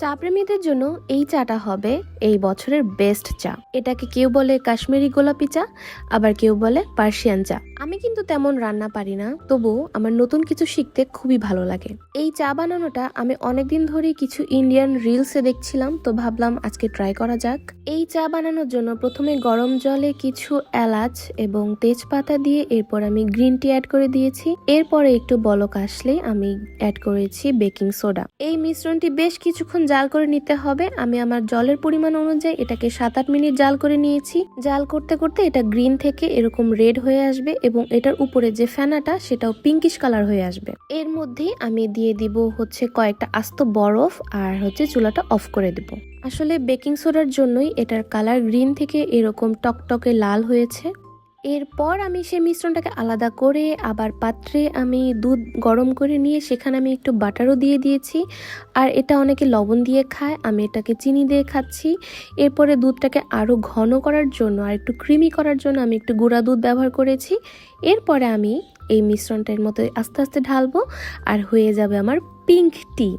চা প্রেমীদের জন্য এই চাটা হবে এই বছরের বেস্ট চা। এটাকে কেউ বলে কাশ্মীরি গোলাপি চা, আবার কেউ বলে পার্সিয়ান চা। আমি কিন্তু তেমন রান্না পারি না, তবু আমার নতুন কিছু শিখতে খুবই ভালো লাগে। এই চা বানানোটা আমি অনেকদিন ধরেই কিছু ইন্ডিয়ান রিলসে দেখছিলাম, তো ভাবলাম আজকে ট্রাই করা যাক। এই চা বানানোর জন্য প্রথমে গরম জলে কিছু এলাচ এবং তেজপাতা দিয়ে এরপর আমি গ্রিন টি অ্যাড করে দিয়েছি। এরপরে একটু বলক আসলে আমি অ্যাড করেছি বেকিং সোডা। এই মিশ্রণটি বেশ কিছুক্ষণ জাল করে নিতে হবে। আমি আমার জলের পরিমাণ অনুযায়ী এটাকে 7-8 মিনিট জাল করে নিয়েছি। জাল করতে করতে এটা গ্রিন থেকে এরকম রেড হয়ে আসবে এবং এটার উপরে যে ফেনাটা সেটাও পিঙ্কিশ কালার হয়ে আসবে। এর মধ্যে আমি দিয়ে দিব কয়েকটা আস্ত বরফ আর চুলাটা অফ করে দেব। আসলে বেকিং সোডার জন্যই এটার কালার গ্রিন থেকে এরকম টকটকে লাল হয়েছে। এরপর আমি সেই মিশ্রণটাকে আলাদা করে আবার পাত্রে আমি দুধ গরম করে নিয়ে সেখানে আমি একটু বাটারও দিয়ে দিয়েছি। আর এটা অনেকে লবণ দিয়ে খায়, আমি এটাকে চিনি দিয়ে খাচ্ছি। এরপরে দুধটাকে আরও ঘন করার জন্য আর একটু ক্রিমি করার জন্য আমি একটু গুঁড়া দুধ ব্যবহার করেছি। এরপরে আমি এই মিশ্রণটার মতো আস্তে আস্তে ঢালবো আর হয়ে যাবে আমার পিঙ্ক টি।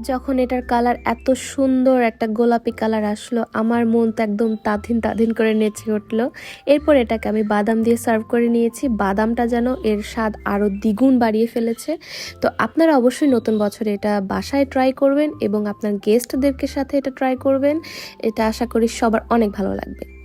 যখন এটার কালার এত সুন্দর একটা গোলাপি কালার আসলো, আমার মন তো একদম তাধিন তাধিন করে নেচে উঠলো। এরপর এটাকে আমি বাদাম দিয়ে সার্ভ করে নিয়েছি। বাদামটা যেন এর স্বাদ আরও দ্বিগুণ বাড়িয়ে ফেলেছে। তো আপনারা অবশ্যই নতুন বছরে এটা বাসায় ট্রাই করবেন এবং আপনার গেস্টদেরকে সাথে এটা ট্রাই করবেন। এটা আশা করি সবার অনেক ভালো লাগবে।